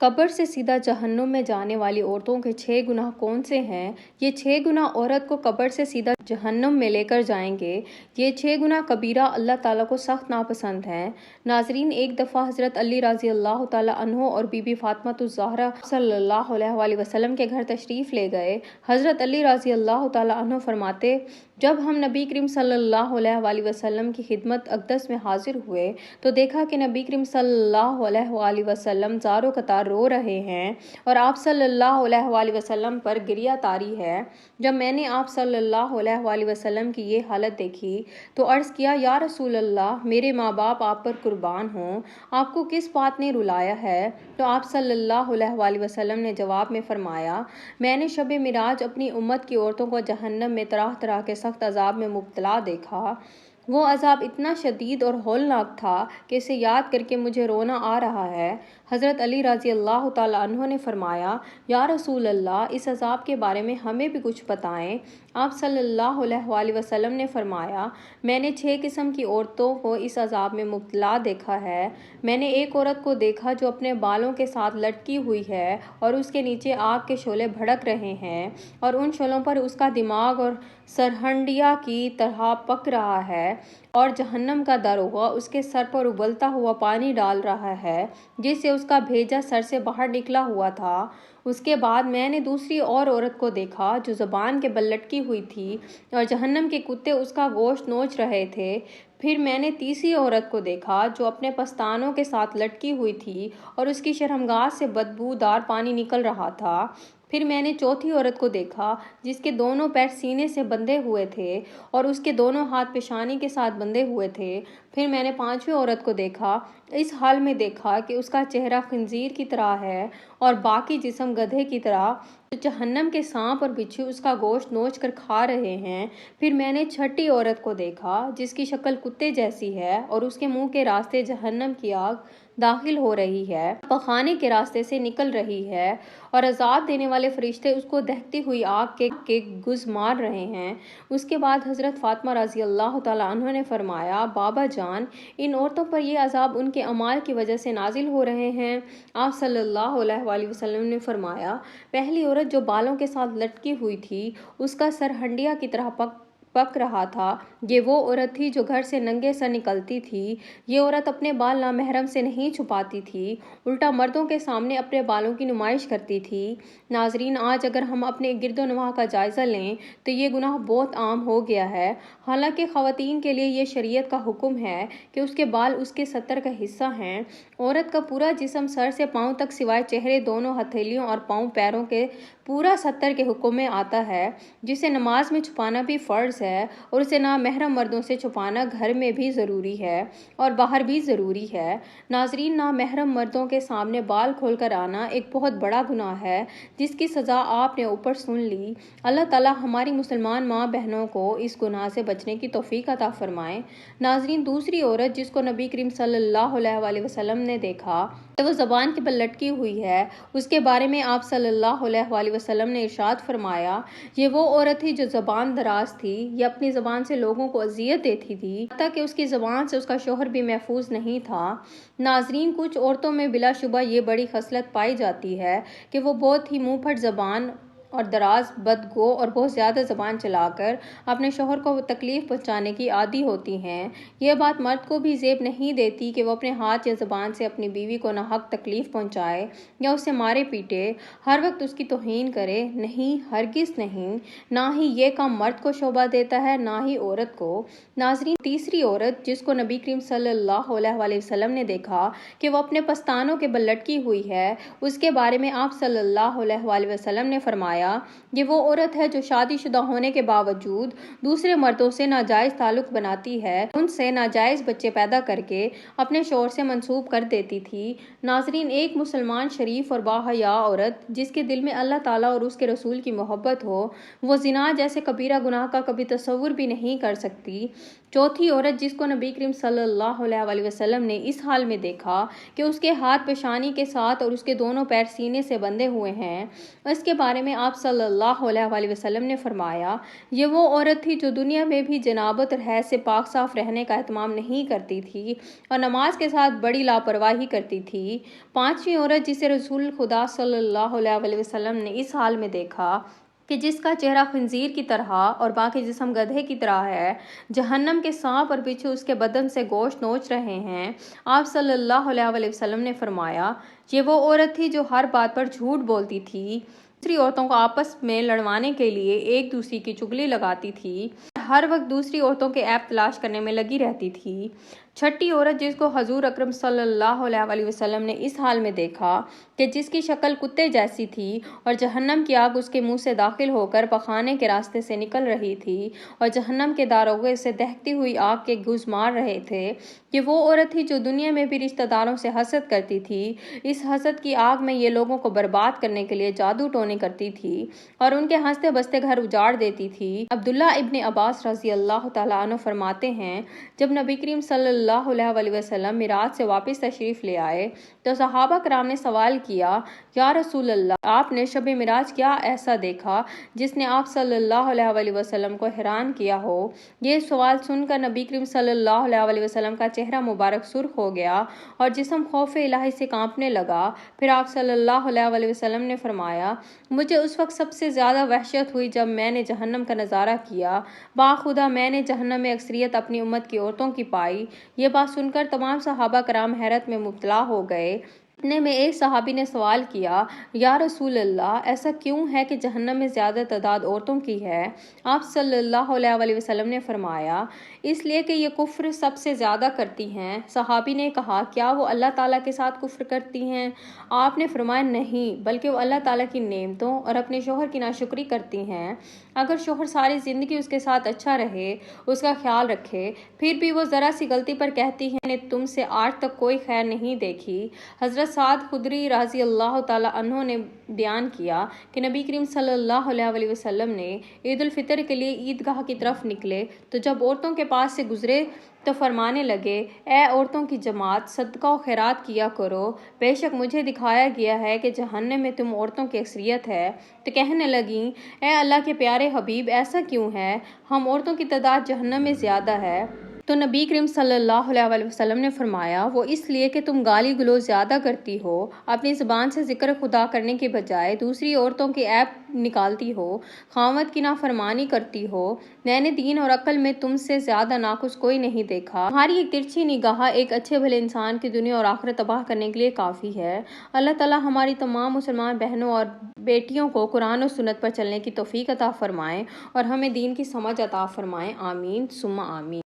قبر سے سیدھا جہنم میں جانے والی عورتوں کے 6 گناہ کون سے ہیں؟ یہ 6 گناہ عورت کو قبر سے سیدھا جہنم میں لے کر جائیں گے۔ یہ 6 گناہ کبیرہ اللہ تعالیٰ کو سخت ناپسند ہیں۔ ناظرین، ایک دفعہ حضرت علی رضی اللہ تعالیٰ عنہ اور بی بی فاطمہ الزہرا صلی اللہ علیہ وسلم کے گھر تشریف لے گئے۔ حضرت علی رضی اللہ تعالیٰ عنہ فرماتے، جب ہم نبی کریم صلی اللہ علیہ وسلم کی خدمت اقدس میں حاضر ہوئے تو دیکھا کہ نبی کریم صلی اللہ علیہ وسلم زار و قطار رو رہے ہیں اور آپ صلی اللہ علیہ وسلم پر گریہ طاری ہے۔ جب میں نے آپ صلی اللہ علیہ وسلم کی یہ حالت دیکھی تو عرض کیا، یا رسول اللہ، میرے ماں باپ آپ پر قربان ہوں، آپ کو کس بات نے رلایا ہے؟ تو آپ صلی اللہ علیہ وسلم نے جواب میں فرمایا، میں نے شب معراج اپنی امت کی عورتوں کو جہنم میں طرح طرح کے سخت عذاب میں مبتلا دیکھا۔ وہ عذاب اتنا شدید اور ہولناک تھا کہ اسے یاد کر کے مجھے رونا آ رہا ہے۔ حضرت علی رضی اللہ تعالیٰ عنہ نے فرمایا، یا رسول اللہ، اس عذاب کے بارے میں ہمیں بھی کچھ بتائیں۔ آپ صلی اللہ علیہ وسلم نے فرمایا، میں نے 6 قسم کی عورتوں کو اس عذاب میں مبتلا دیکھا ہے۔ میں نے ایک عورت کو دیکھا جو اپنے بالوں کے ساتھ لٹکی ہوئی ہے اور اس کے نیچے آگ کے شعلے بھڑک رہے ہیں اور ان شعلوں پر اس کا دماغ اور سرہنڈیا کی طرح پک رہا ہے، اور جہنم کا داروغہ اس کے سر پر ابلتا ہوا پانی ڈال رہا ہے جس سے اس کا بھیجا سر سے باہر نکلا ہوا تھا۔ اس کے بعد میں نے دوسری اور عورت کو دیکھا جو زبان کے بل لٹکی ہوئی تھی اور جہنم کے کتے اس کا گوشت نوچ رہے تھے۔ پھر میں نے تیسری عورت کو دیکھا جو اپنے پستانوں کے ساتھ لٹکی ہوئی تھی اور اس کی شرمگاہ سے بدبودار پانی نکل رہا تھا۔ پھر میں نے چوتھی عورت کو دیکھا جس کے دونوں پیر سینے سے بندھے ہوئے تھے اور اس کے دونوں ہاتھ پیشانی کے ساتھ بندھے ہوئے تھے۔ پھر میں نے پانچویں عورت کو دیکھا، اس حال میں دیکھا کہ اس کا چہرہ خنزیر کی طرح ہے اور باقی جسم گدھے کی طرح، تو جہنم کے سانپ اور بچھو اس کا گوشت نوچ کر کھا رہے ہیں۔ پھر میں نے چھٹی عورت کو دیکھا جس کی شکل کتے جیسی ہے اور اس کے منہ کے راستے جہنم کی آگ داخل ہو رہی ہے، پخانے کے راستے سے نکل رہی ہے اور عذاب دینے والے فرشتے اس کو دہتی ہوئی آگ کے گز مار رہے ہیں۔ اس کے بعد حضرت فاطمہ رضی اللہ تعالیٰ عنہ نے فرمایا، بابا جان، ان عورتوں پر یہ عذاب ان کے اعمال کی وجہ سے نازل ہو رہے ہیں۔ آپ صلی اللہ علیہ وسلم نے فرمایا، پہلی عورت جو بالوں کے ساتھ لٹکی ہوئی تھی اس کا سر ہنڈیا کی طرح پک رہا تھا۔ یہ وہ عورت تھی جو گھر سے ننگے سر نکلتی تھی۔ یہ عورت اپنے بال نامحرم سے نہیں چھپاتی تھی، الٹا مردوں کے سامنے اپنے بالوں کی نمائش کرتی تھی۔ ناظرین، آج اگر ہم اپنے گرد و نواح کا جائزہ لیں تو یہ گناہ بہت عام ہو گیا ہے۔ حالانکہ خواتین کے لیے یہ شریعت کا حکم ہے کہ اس کے بال اس کے ستر کا حصہ ہیں۔ عورت کا پورا جسم سر سے پاؤں تک سوائے چہرے، دونوں ہتھیلیوں اور پاؤں پیروں کے پورا ستر کے حکم میں آتا ہے، جسے نماز میں چھپانا بھی فرض ہے اور اسے نامحرم مردوں سے چھپانا گھر میں بھی ضروری ہے اور باہر بھی ضروری ہے۔ ناظرین، نامحرم مردوں کے سامنے بال کھول کر آنا ایک بہت بڑا گناہ ہے جس کی سزا آپ نے اوپر سن لی۔ اللہ تعالیٰ ہماری مسلمان ماں بہنوں کو اس گناہ سے بچنے کی توفیق عطا فرمائے۔ ناظرین، دوسری عورت جس کو نبی کریم صلی اللہ علیہ وسلم نے دیکھا کہ وہ زبان کے بل لٹکی ہوئی ہے، اس کے بارے میں آپ صلی اللہ علیہ وسلم نے ارشاد فرمایا، یہ وہ عورت تھی جو زبان دراز تھی، یہ اپنی زبان سے لوگوں کو اذیت دیتی تھی، حتیٰ کہ اس کی زبان سے اس کا شوہر بھی محفوظ نہیں تھا۔ ناظرین، کچھ عورتوں میں بلا شبہ یہ بڑی خصلت پائی جاتی ہے کہ وہ بہت ہی منہ پھٹ زبان اور دراز، بدگو اور بہت زیادہ زبان چلا کر اپنے شوہر کو تکلیف پہنچانے کی عادی ہوتی ہیں۔ یہ بات مرد کو بھی زیب نہیں دیتی کہ وہ اپنے ہاتھ یا زبان سے اپنی بیوی کو ناحق تکلیف پہنچائے یا اسے مارے پیٹے، ہر وقت اس کی توہین کرے۔ نہیں، ہرگز نہیں، نہ ہی یہ کام مرد کو شوبھا دیتا ہے، نہ ہی عورت کو۔ ناظرین، تیسری عورت جس کو نبی کریم صلی اللہ علیہ وسلم نے دیکھا کہ وہ اپنے پستانوں کے بل لٹکی ہوئی ہے، اس کے بارے میں آپ صلی اللہ علیہ وسلم نے فرمایا، یہ وہ عورت ہے جو شادی شدہ ہونے کے باوجود دوسرے مردوں سے ناجائز تعلق بناتی ہے، ان سے ناجائز بچے پیدا کر کے اپنے شوہر سے منسوب کر دیتی تھی۔ ناظرین، ایک مسلمان شریف اور باحیا عورت جس کے دل میں اللہ تعالیٰ اور اس کے رسول کی محبت ہو، وہ زنا جیسے کبیرہ گناہ کا کبھی تصور بھی نہیں کر سکتی۔ چوتھی عورت جس کو نبی کریم صلی اللہ علیہ وسلم نے اس حال میں دیکھا کہ اس کے ہاتھ پیشانی کے ساتھ اور اس کے دونوں پیر سینے سے بندھے ہوئے ہیں، اس کے بارے میں آپ آپ صلی اللہ علیہ وسلم نے فرمایا، یہ وہ عورت تھی جو دنیا میں بھی جنابت اور حیض سے پاک صاف رہنے کا اہتمام نہیں کرتی تھی اور نماز کے ساتھ بڑی لاپرواہی کرتی تھی۔ پانچویں عورت جسے رسول خدا صلی اللہ علیہ وسلم نے اس حال میں دیکھا کہ جس کا چہرہ خنزیر کی طرح اور باقی جسم گدھے کی طرح ہے، جہنم کے سانپ اور بچھو اس کے بدن سے گوشت نوچ رہے ہیں، آپ صلی اللہ علیہ وسلم نے فرمایا، یہ وہ عورت تھی جو ہر بات پر جھوٹ بولتی تھی، دوسری عورتوں کو آپس میں لڑوانے کے لیے ایک دوسری کی چگلی لگاتی تھی، ہر وقت دوسری عورتوں کے عیب تلاش کرنے میں لگی رہتی تھی۔ چھٹی عورت جس کو حضور اکرم صلی اللہ علیہ وسلم نے اس حال میں دیکھا کہ جس کی شکل کتے جیسی تھی اور جہنم کی آگ اس کے منہ سے داخل ہو کر پخانے کے راستے سے نکل رہی تھی اور جہنم کے داروغے اسے دہتی ہوئی آگ کے گوز مار رہے تھے، یہ وہ عورت تھی جو دنیا میں بھی رشتہ داروں سے حسد کرتی تھی، اس حسد کی آگ میں یہ لوگوں کو برباد کرنے کے لیے جادو ٹونے کرتی تھی اور ان کے ہنستے بستے گھر اجاڑ دیتی تھی۔ عبداللہ ابن عباس رضی اللہ تعالیٰ عنہ فرماتے ہیں، جب نبی کریم صلی اللہ علیہ وسلم معراج سے واپس تشریف لے آئے تو صحابہ کرام نے سوال کیا، یا رسول اللہ، آپ نے شب معراج کیا ایسا دیکھا جس نے آپ صلی اللہ علیہ وسلم کو حیران کیا ہو؟ یہ سوال سن کر نبی کریم صلی اللہ علیہ وسلم کا چہرہ مبارک سرخ ہو گیا اور جسم خوف الہی سے کانپنے لگا۔ پھر آپ صلی اللہ علیہ وسلم نے فرمایا، مجھے اس وقت سب سے زیادہ وحشت ہوئی جب میں نے جہنم کا نظارہ کیا، باخدا میں نے جہنم میں اکثریت اپنی امت کی عورتوں کی پائی۔ یہ بات سن کر تمام صحابہ کرام حیرت میں مبتلا ہو گئے۔ اتنے میں ایک صحابی نے سوال کیا، یا رسول اللہ، ایسا کیوں ہے کہ جہنم میں زیادہ تعداد عورتوں کی ہے؟ آپ صلی اللہ علیہ وسلم نے فرمایا، اس لیے کہ یہ کفر سب سے زیادہ کرتی ہیں۔ صحابی نے کہا، کیا وہ اللہ تعالیٰ کے ساتھ کفر کرتی ہیں؟ آپ نے فرمایا، نہیں، بلکہ وہ اللہ تعالیٰ کی نعمتوں اور اپنے شوہر کی ناشکری کرتی ہیں۔ اگر شوہر ساری زندگی اس کے ساتھ اچھا رہے، اس کا خیال رکھے، پھر بھی وہ ذرا سی غلطی پر کہتی ہے، میں نے تم سے آج تک کوئی خیر نہیں دیکھی۔ حضرت سعد خدری رضی اللہ تعالیٰ عنہ نے بیان کیا کہ نبی کریم صلی اللہ علیہ وسلم نے عید الفطر کے لیے عیدگاہ کی طرف نکلے تو جب عورتوں کے پاس سے گزرے تو فرمانے لگے، اے عورتوں کی جماعت، صدقہ و خیرات کیا کرو، بے شک مجھے دکھایا گیا ہے کہ جہنم میں تم عورتوں کی اکثریت ہے۔ تو کہنے لگیں، اے اللہ کے پیارے حبیب، ایسا کیوں ہے؟ ہم عورتوں کی تعداد جہنم میں زیادہ ہے۔ تو نبی کریم صلی اللہ علیہ وسلم نے فرمایا، وہ اس لیے کہ تم گالی گلوچ زیادہ کرتی ہو، اپنی زبان سے ذکر خدا کرنے کے بجائے دوسری عورتوں کے عیب نکالتی ہو، خاوند کی نافرمانی کرتی ہو، میں نے دین اور عقل میں تم سے زیادہ ناقص کوئی نہیں دیکھا۔ تمہاری ایک ترچھی نگاہ ایک اچھے بھلے انسان کی دنیا اور آخرت تباہ کرنے کے لیے کافی ہے۔ اللہ تعالیٰ ہماری تمام مسلمان بہنوں اور بیٹیوں کو قرآن و سنت پر چلنے کی توفیق عطا فرمائیں اور ہمیں دین کی سمجھ عطا فرمائیں، آمین ثم آمین۔